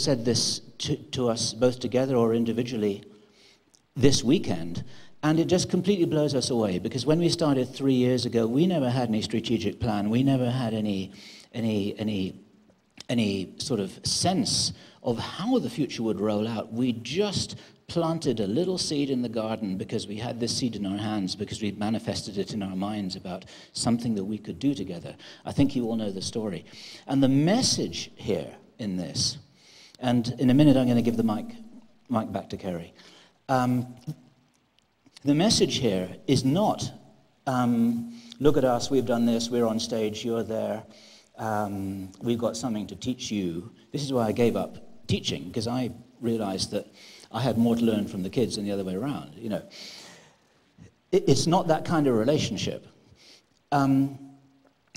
said this to us both together or individually this weekend, and it just completely blows us away, because when we started 3 years ago, we never had any strategic plan. We never had any sort of sense of how the future would roll out. We just planted a little seed in the garden because we had this seed in our hands, because we manifested it in our minds about something that we could do together. I think you all know the story. And the message here in this, and in a minute I'm going to give the mic back to Kerry. The message here is not, look at us, we've done this, we're on stage, you're there, we've got something to teach you. This is why I gave up teaching, because I realized that I had more to learn from the kids than the other way around. You know, it's not that kind of relationship.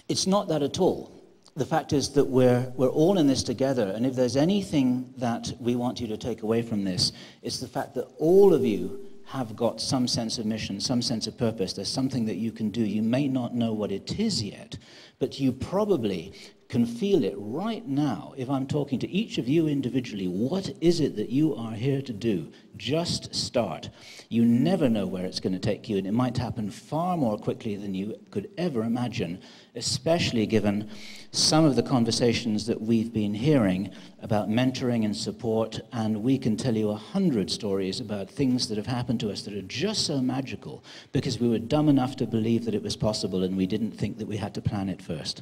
It's not that at all. The fact is that we're all in this together, and if there's anything that we want you to take away from this, it's the fact that all of you have got some sense of mission, some sense of purpose. There's something that you can do. You may not know what it is yet, but you probably can feel it right now. If I'm talking to each of you individually, what is it that you are here to do? Just start. You never know where it's going to take you, and it might happen far more quickly than you could ever imagine, especially given some of the conversations that we've been hearing about mentoring and support, and we can tell you 100 stories about things that have happened to us that are just so magical because we were dumb enough to believe that it was possible, and we didn't think that we had to plan it first.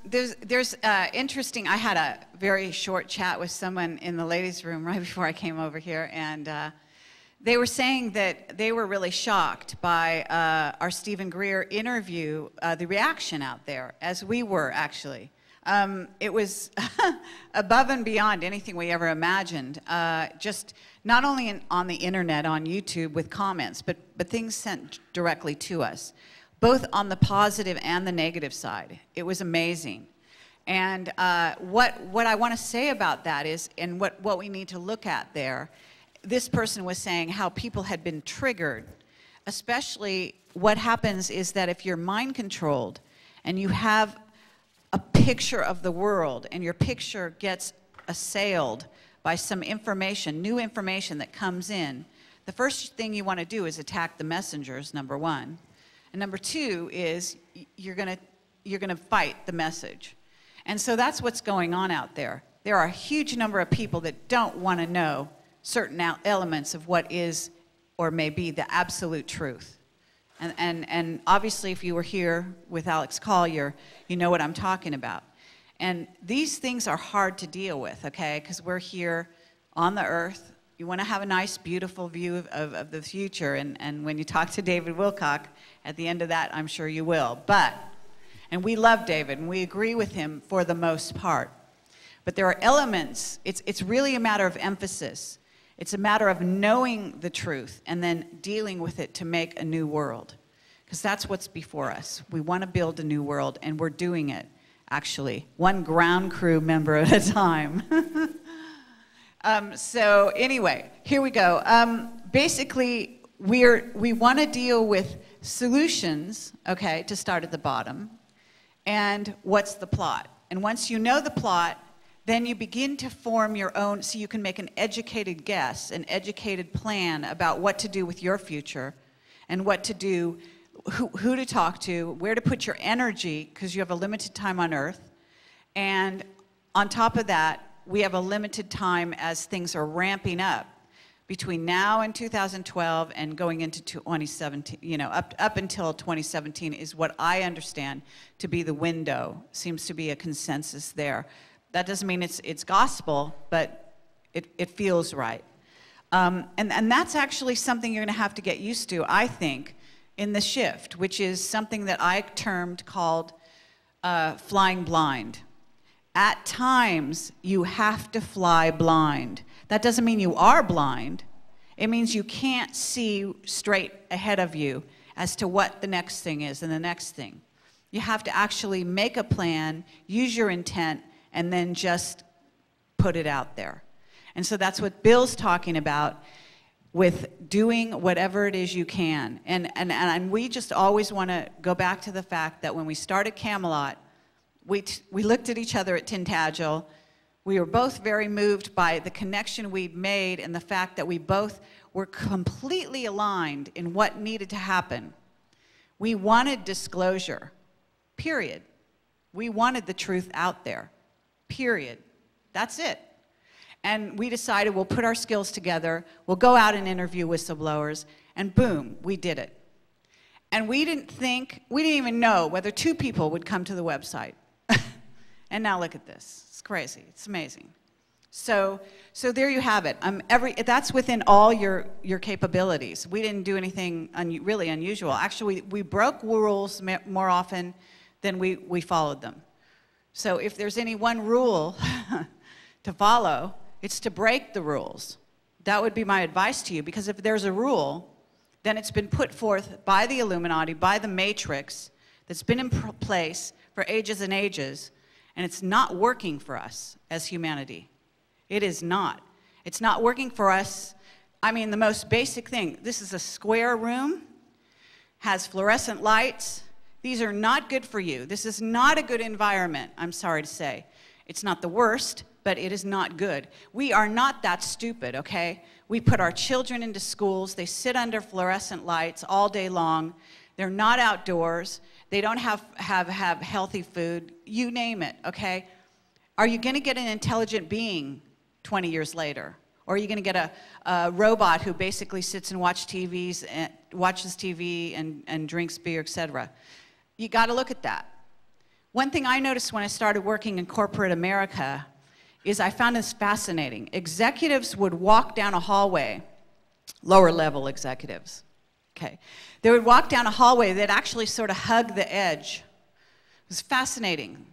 There's interesting, I had a very short chat with someone in the ladies' room right before I came over here, and they were saying that they were really shocked by our Stephen Greer interview, the reaction out there, as we were actually. It was above and beyond anything we ever imagined, just not only on the internet, on YouTube with comments, but things sent directly to us, both on the positive and the negative side. It was amazing. And what I want to say about that is, and what we need to look at there, this person was saying how people had been triggered, especially what happens is that if you're mind controlled and you have a picture of the world and your picture gets assailed by some information, new information that comes in, the first thing you want to do is attack the messengers, number one. And number two is you're gonna fight the message. And so that's what's going on out there. There are a huge number of people that don't want to know certain elements of what is or may be the absolute truth. And obviously, if you were here with Alex Collier, you know what I'm talking about. And these things are hard to deal with, okay? Because we're here on the earth. You want to have a nice, beautiful view of the future. And when you talk to David Wilcock, at the end of that, I'm sure you will. And we love David, and we agree with him for the most part. But there are elements. It's really a matter of emphasis. It's a matter of knowing the truth and then dealing with it to make a new world. Because that's what's before us. We want to build a new world, and we're doing it, actually. One ground crew member at a time. So anyway, here we go. Basically, we want to deal with solutions, okay, to start at the bottom. And what's the plot? And once you know the plot, then you begin to form your own, so you can make an educated guess, an educated plan about what to do with your future and what to do, who to talk to, where to put your energy, because you have a limited time on Earth. And on top of that, we have a limited time as things are ramping up between now and 2012 and going into 2017, you know, up until 2017 is what I understand to be the window. Seems to be a consensus there. That doesn't mean it's gospel, but it feels right. And that's actually something you're going to have to get used to, I think, in the shift, which is something that I called flying blind. At times, you have to fly blind. That doesn't mean you are blind. It means you can't see straight ahead of you as to what the next thing is and the next thing. You have to actually make a plan, use your intent, and then just put it out there. And so that's what Bill's talking about. with doing whatever it is you can. And we just always want to go back to the fact that when we started Camelot, we looked at each other at Tintagel. We were both very moved by the connection we'd made and the fact that we both were completely aligned in what needed to happen. We wanted disclosure, period. We wanted the truth out there, period. That's it. And we decided we'll put our skills together, we'll go out and interview whistleblowers, and boom, we did it. And we didn't even know whether 2 people would come to the website. And now look at this. It's crazy. It's amazing. So there you have it. That's within all your capabilities. We didn't do anything really unusual. Actually, we broke rules more often than we followed them. So if there's any one rule to follow, it's to break the rules. That would be my advice to you, because if there's a rule, then it's been put forth by the Illuminati, by the Matrix, that's been in place for ages and ages, and it's not working for us as humanity. It is not. It's not working for us. I mean, the most basic thing, this is a square room, has fluorescent lights. These are not good for you. This is not a good environment, I'm sorry to say. It's not the worst, but it is not good. We are not that stupid, okay? We put our children into schools. They sit under fluorescent lights all day long. They're not outdoors. They don't have healthy food. You name it, okay? Are you going to get an intelligent being 20 years later? Or are you going to get a robot who basically sits and watches TV and drinks beer, etc.? You got to look at that. One thing I noticed when I started working in corporate America is I found this fascinating. Executives would walk down a hallway, lower level executives, okay? They would walk down a hallway, they'd actually sort of hug the edge. It was fascinating.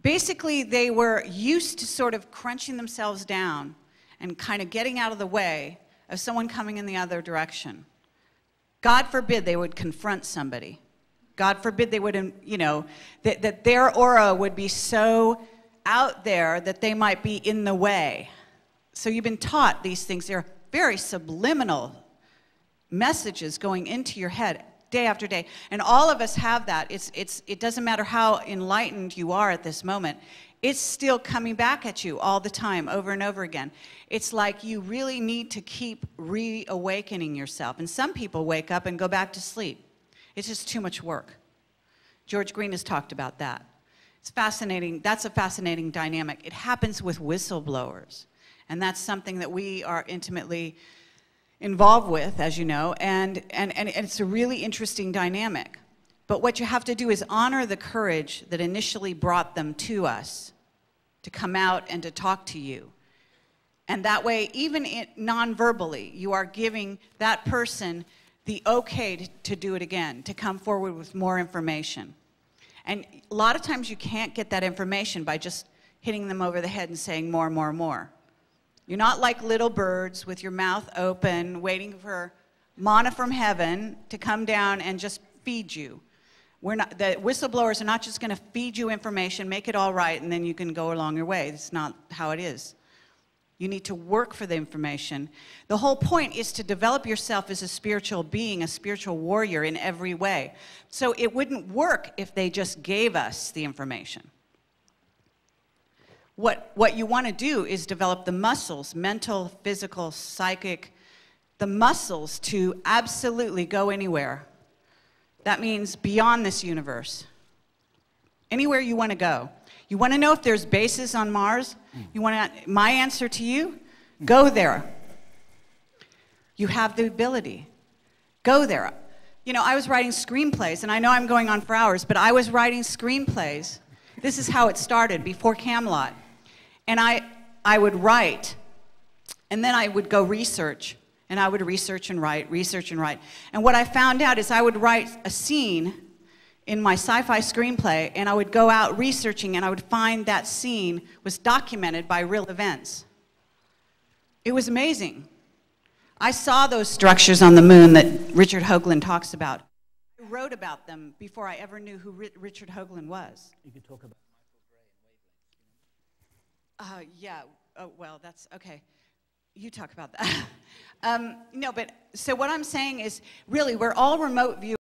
Basically, they were used to sort of crunching themselves down and kind of getting out of the way of someone coming in the other direction. God forbid they would confront somebody. God forbid they would, you know, that their aura would be so out there that they might be in the way. So you've been taught these things. They're very subliminal messages going into your head day after day. And all of us have that. It doesn't matter how enlightened you are at this moment. It's still coming back at you all the time, over and over again. It's like you really need to keep reawakening yourself. And some people wake up and go back to sleep. It's just too much work. George Green has talked about that. It's fascinating. That's a fascinating dynamic. It happens with whistleblowers. And that's something that we are intimately involved with, as you know, and it's a really interesting dynamic. But what you have to do is honor the courage that initially brought them to us, to come out and to talk to you. And that way, even non-verbally, you are giving that person the okay to do it again, to come forward with more information. And a lot of times you can't get that information by just hitting them over the head and saying more, more, more. You're not like little birds with your mouth open, waiting for manna from heaven to come down and just feed you. The whistleblowers are not just going to feed you information, make it all right, and then you can go along your way. That's not how it is. You need to work for the information. The whole point is to develop yourself as a spiritual being, a spiritual warrior in every way. So it wouldn't work if they just gave us the information. What you want to do is develop the muscles, mental, physical, psychic, the muscles to absolutely go anywhere. That means beyond this universe. Anywhere you want to go. You want to know if there's bases on Mars? My answer to you, go there. You have the ability. Go there. You know, I was writing screenplays, and I know I'm going on for hours, but I was writing screenplays. This is how it started, before Camelot. And I would write, and then I would go research, and I would research and write. And what I found out is I would write a scene in my sci-fi screenplay, and I would go out researching, and I would find that scene was documented by real events. It was amazing. I saw those structures on the moon that Richard Hoagland talks about. I wrote about them before I ever knew who Richard Hoagland was. You could talk about Michael Gray and wavelengths. Yeah. Oh, well, that's okay. You talk about that. No, but so what I'm saying is, really, we're all remote viewers.